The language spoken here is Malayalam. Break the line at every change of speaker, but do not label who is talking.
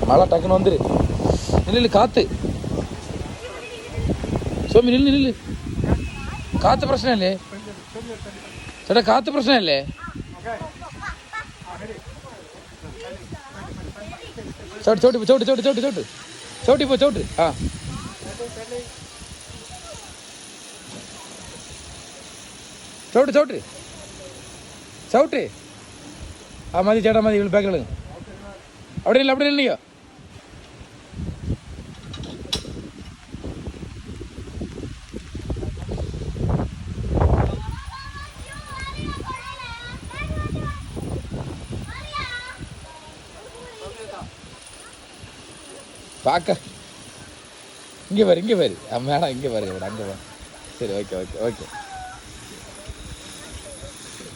மழை டக்குன்னு வந்துரு. நில்லு காற்று. சோமி நில்லு நில்லு. காற்று பிரச்சனை இல்லையே ചേട്ടാ, കാത്ത് പ്രശ്നമല്ലേ? ചവിട്ടി ചവിട്ടി ചവിട്ടി ചവിട്ടി ചവിട്ടി ചവിട്ടി ചവിട്ടി പോ ചവിട്ടി. ആ ചവിട്ടി ചവിട്ടി ചവിട്ടി. ആ മതി ചേട്ടാ മതി. ബാക്കിൽ അവിടെ ഇല്ല, അവിടെ ഇല്ലയോ? பார்க்க இங்கே பாரு, இங்கே பாரு. வேணாம், இங்கே பாரு, அங்கே வா. சரி, ஓகே ஓகே ஓகே.